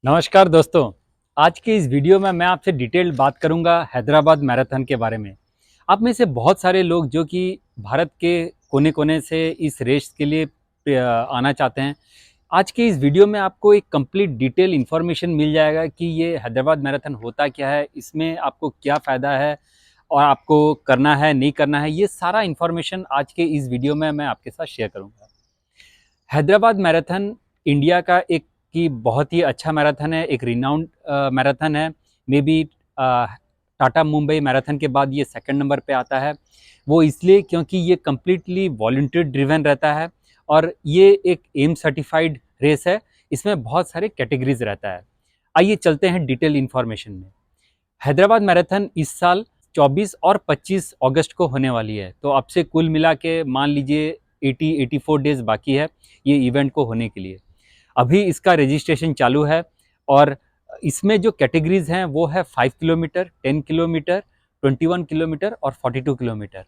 नमस्कार दोस्तों। आज के इस वीडियो में मैं आपसे डिटेल्ड बात करूंगा हैदराबाद मैराथन के बारे में। आप में से बहुत सारे लोग जो कि भारत के कोने-कोने से इस रेस के लिए आना चाहते हैं। आज के इस वीडियो में आपको एक कंप्लीट डिटेल इन्फॉर्मेशन मिल जाएगा कि ये हैदराबाद मैराथन होता क्या है, इसमें आपको क्या फ़ायदा है और आपको करना है, नहीं करना है, ये सारा इन्फॉर्मेशन आज के इस वीडियो में मैं आपके साथ शेयर करूँगा। हैदराबाद मैराथन इंडिया का एक कि बहुत ही अच्छा मैराथन है, एक रिनाउंड मैराथन है। May be Tata Mumbai marathon के बाद ये सेकंड नंबर पे आता है। वो इसलिए क्योंकि ये कम्प्लीटली वॉलंटियर ड्रिवन रहता है और ये एक एम सर्टिफाइड रेस है। इसमें बहुत सारे कैटेगरीज रहता है। आइए चलते हैं डिटेल इन्फॉर्मेशन में। हैदराबाद मैराथन इस साल 24 और 25 अगस्त को होने वाली है, तो अब से कुल मिला के मान लीजिए 84 डेज बाकी है ये इवेंट को होने के लिए। अभी इसका रजिस्ट्रेशन चालू है और इसमें जो कैटेगरीज हैं वो है 5 किलोमीटर, 10 किलोमीटर, 21 किलोमीटर और 42 किलोमीटर।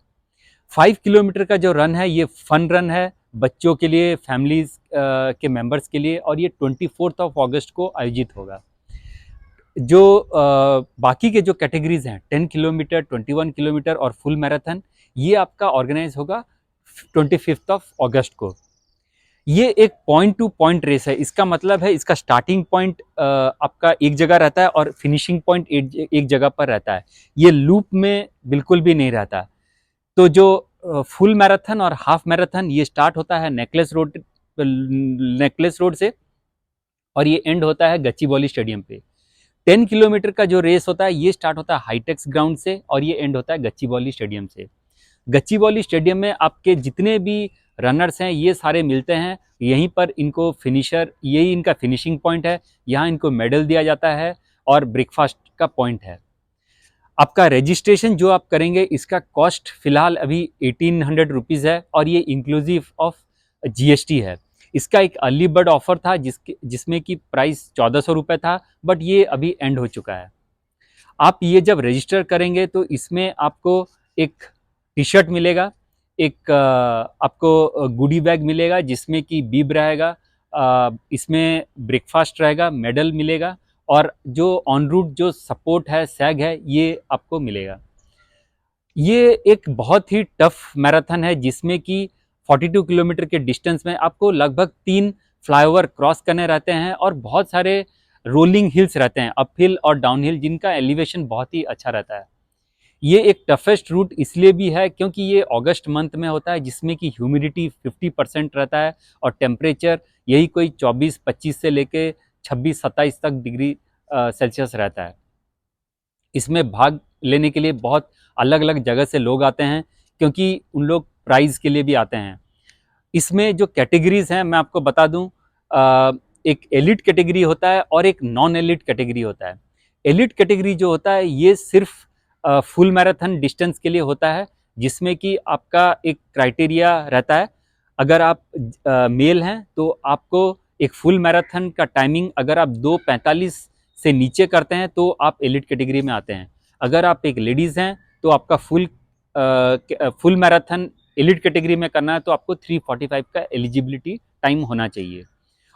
5 किलोमीटर का जो रन है ये फन रन है बच्चों के लिए, फैमिलीज के मेंबर्स के लिए, और ये 24 अगस्त को आयोजित होगा। जो बाकी के जो कैटेगरीज हैं 10 किलोमीटर, 21 किलोमीटर और फुल मैराथन, ये आपका ऑर्गेनाइज होगा 25 अगस्त को। ये एक पॉइंट टू पॉइंट रेस है। इसका मतलब है इसका स्टार्टिंग पॉइंट आपका एक जगह रहता है और फिनिशिंग पॉइंट एक जगह पर रहता है। ये लूप में बिल्कुल भी नहीं रहता। तो जो फुल मैराथन और हाफ मैराथन ये स्टार्ट होता है नेकलेस रोड से और ये एंड होता है गच्चीबौली स्टेडियम पे। 10 किलोमीटर का जो रेस होता है ये स्टार्ट होता है हाईटेक्स ग्राउंड से और ये एंड होता है गच्चीबौली स्टेडियम से। गच्चीबौली स्टेडियम में आपके जितने भी रनर्स हैं ये सारे मिलते हैं। यहीं पर इनको फिनिशर, यही इनका फिनिशिंग पॉइंट है। यहाँ इनको मेडल दिया जाता है और ब्रेकफास्ट का पॉइंट है। आपका रजिस्ट्रेशन जो आप करेंगे इसका कॉस्ट फिलहाल अभी 1800 रुपीज़ है और ये इंक्लूसिव ऑफ जीएसटी है। इसका एक अर्ली बर्ड ऑफर था जिसमें कि प्राइस 1400 रुपये था, बट ये अभी एंड हो चुका है। आप ये जब रजिस्टर करेंगे तो इसमें आपको एक टी शर्ट मिलेगा, एक आपको गुडी बैग मिलेगा जिसमें कि बीब रहेगा, इसमें ब्रेकफास्ट रहेगा, मेडल मिलेगा और जो ऑन रूट जो सपोर्ट है, सैग है, ये आपको मिलेगा। ये एक बहुत ही टफ मैराथन है जिसमें कि 42 किलोमीटर के डिस्टेंस में आपको लगभग 3 फ्लाईओवर क्रॉस करने रहते हैं और बहुत सारे रोलिंग हिल्स रहते हैं, अप हिल और डाउन हिल, जिनका एलिवेशन बहुत ही अच्छा रहता है। ये एक टफेस्ट रूट इसलिए भी है क्योंकि ये अगस्त मंथ में होता है जिसमें कि ह्यूमिडिटी 50% रहता है और टेम्परेचर यही कोई 24-25 से लेके 26-27 तक डिग्री सेल्सियस रहता है। इसमें भाग लेने के लिए बहुत अलग अलग जगह से लोग आते हैं क्योंकि उन लोग प्राइज़ के लिए भी आते हैं। इसमें जो कैटेगरीज हैं मैं आपको बता दूं, एक एलिट कैटेगरी होता है और एक नॉन एलिट कैटेगरी होता है। एलिट कैटेगरी जो होता है ये सिर्फ फुल मैराथन डिस्टेंस के लिए होता है, जिसमें कि आपका एक क्राइटेरिया रहता है। अगर आप मेल हैं तो आपको एक फुल मैराथन का टाइमिंग अगर आप 2:45 से नीचे करते हैं तो आप एलिट कैटेगरी में आते हैं। अगर आप एक लेडीज़ हैं तो आपका फुल मैराथन एलिट कैटेगरी में करना है तो आपको 3:45 का एलिजिबिलिटी टाइम होना चाहिए।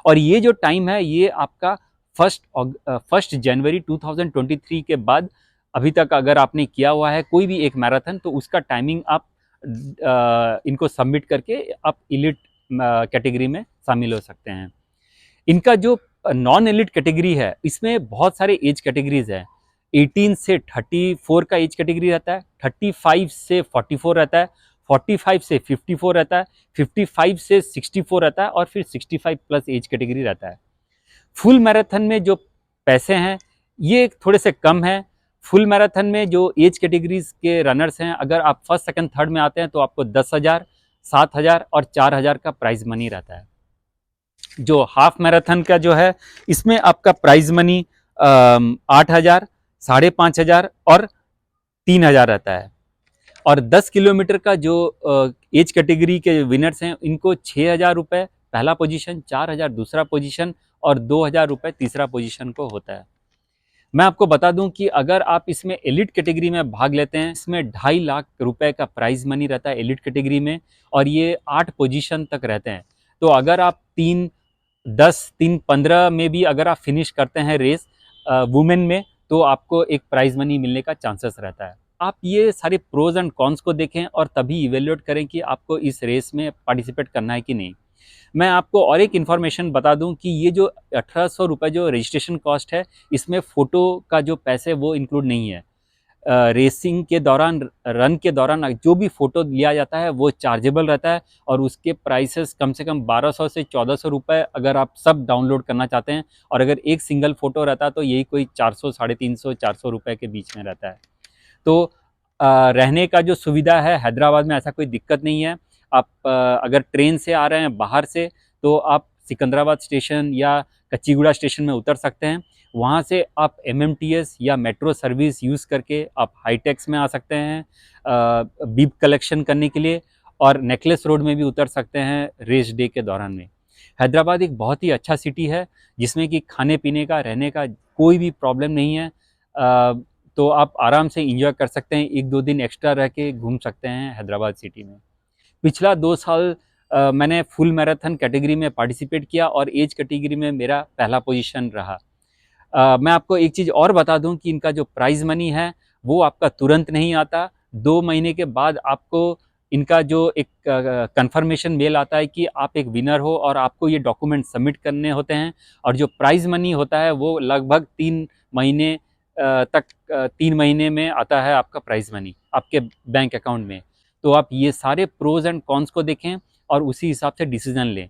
और ये जो टाइम है ये आपका फर्स्ट जनवरी 2023 के बाद अभी तक अगर आपने किया हुआ है कोई भी एक मैराथन तो उसका टाइमिंग आप इनको सबमिट करके आप एलिट कैटेगरी में शामिल हो सकते हैं। इनका जो नॉन एलिट कैटेगरी है इसमें बहुत सारे एज कैटेगरीज है। 18 से 34 का एज कैटेगरी रहता है, 35 से 44 रहता है, 45 से 54 रहता है, 55 से 64 रहता है और फिर 65 प्लस एज कैटेगरी रहता है। फुल मैराथन में जो पैसे हैं ये थोड़े से कम है। फुल मैराथन में जो एज कैटेगरीज के रनर्स हैं, अगर आप फर्स्ट सेकंड थर्ड में आते हैं तो आपको 10,000, 7,000 और 4,000 का प्राइज मनी रहता है। जो हाफ मैराथन का जो है इसमें आपका प्राइज मनी 8,000, 5,500 और 3,000 रहता है। और 10 किलोमीटर का जो एज कैटेगरी के विनर्स हैं इनको 6,000 रुपये पहला पोजीशन, 4,000 दूसरा पोजीशन और 2,000 रुपये तीसरा पोजीशन को होता है। मैं आपको बता दूं कि अगर आप इसमें एलिट कैटेगरी में भाग लेते हैं इसमें 2.5 लाख रुपए का प्राइज मनी रहता है एलिट कैटेगरी में और ये 8 पोजीशन तक रहते हैं। तो अगर आप 3 10-3-15 में भी अगर आप फिनिश करते हैं रेस वुमेन में, तो आपको एक प्राइज मनी मिलने का चांसेस रहता है। आप ये सारे प्रोज एंड कॉन्स को देखें और तभी इवेल्युएट करें कि आपको इस रेस में पार्टिसिपेट करना है कि नहीं। मैं आपको और एक इन्फॉर्मेशन बता दूं कि ये जो 1800 रुपये जो रजिस्ट्रेशन कॉस्ट है, इसमें फ़ोटो का जो पैसे वो इंक्लूड नहीं है। रेसिंग के दौरान, रन के दौरान जो भी फ़ोटो लिया जाता है वो चार्जेबल रहता है, और उसके प्राइसेस कम से कम 1200 से 1400 रुपये अगर आप सब डाउनलोड करना चाहते हैं, और अगर एक सिंगल फ़ोटो रहता है तो यही कोई 400, 350, 400 रुपये के बीच में रहता है। तो रहने का जो सुविधा है हैदराबाद में, ऐसा कोई दिक्कत नहीं है। आप अगर ट्रेन से आ रहे हैं बाहर से, तो आप सिकंदराबाद स्टेशन या कच्चीगुड़ा स्टेशन में उतर सकते हैं। वहाँ से आप MMTS या मेट्रो सर्विस यूज़ करके आप हाईटेक्स में आ सकते हैं बीप कलेक्शन करने के लिए, और नेकलेस रोड में भी उतर सकते हैं रेस डे के दौरान में। हैदराबाद एक बहुत ही अच्छा सिटी है, जिसमें कि खाने पीने का, रहने का कोई भी प्रॉब्लम नहीं है। तो आप आराम से इंजॉय कर सकते हैं, 1-2 दिन एक्स्ट्रा रह के घूम सकते हैं हैदराबाद सिटी में। पिछला 2 साल मैंने फुल मैराथन कैटेगरी में पार्टिसिपेट किया, और एज कैटेगरी में मेरा पहला पोजीशन रहा। मैं आपको एक चीज़ और बता दूं कि इनका जो प्राइज़ मनी है वो आपका तुरंत नहीं आता। 2 महीने के बाद आपको इनका जो एक कन्फर्मेशन मेल आता है कि आप एक विनर हो, और आपको ये डॉक्यूमेंट सबमिट करने होते हैं। और जो प्राइज़ मनी होता है वो लगभग 3 महीने तक 3 महीने में आता है आपका प्राइज़ मनी आपके बैंक अकाउंट में। तो आप ये सारे प्रोज़ एंड कॉन्स को देखें और उसी हिसाब से डिसीज़न लें।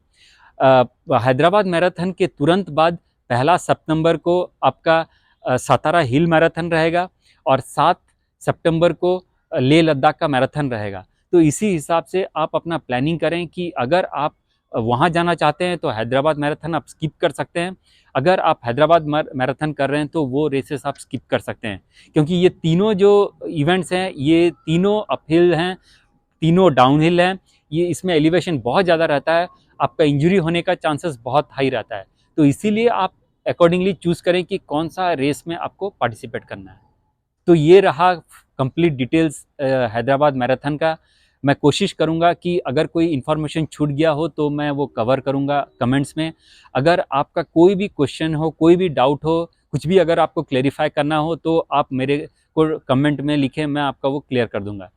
हैदराबाद मैराथन के तुरंत बाद 1 सितंबर को आपका सातारा हिल मैराथन रहेगा, और 7 सितंबर को लेह लद्दाख का मैराथन रहेगा। तो इसी हिसाब से आप अपना प्लानिंग करें कि अगर आप वहाँ जाना चाहते हैं तो हैदराबाद मैराथन आप स्किप कर सकते हैं। अगर आप हैदराबाद मैराथन कर रहे हैं तो वो रेसेस आप स्किप कर सकते हैं, क्योंकि ये तीनों जो इवेंट्स हैं ये तीनों अपहिल हैं, तीनों डाउनहिल हैं। ये इसमें एलिवेशन बहुत ज़्यादा रहता है, आपका इंजरी होने का चांसेस बहुत हाई रहता है। तो इसीलिए आप अकॉर्डिंगली चूज़ करें कि कौन सा रेस में आपको पार्टिसिपेट करना है। तो ये रहा कंप्लीट डिटेल्स हैदराबाद मैराथन का। मैं कोशिश करूँगा कि अगर कोई इन्फॉर्मेशन छूट गया हो तो मैं वो कवर करूँगा कमेंट्स में। अगर आपका कोई भी क्वेश्चन हो, कोई भी डाउट हो, कुछ भी अगर आपको क्लेरिफाई करना हो, तो आप मेरे को कमेंट में लिखें, मैं आपका वो क्लियर कर दूँगा।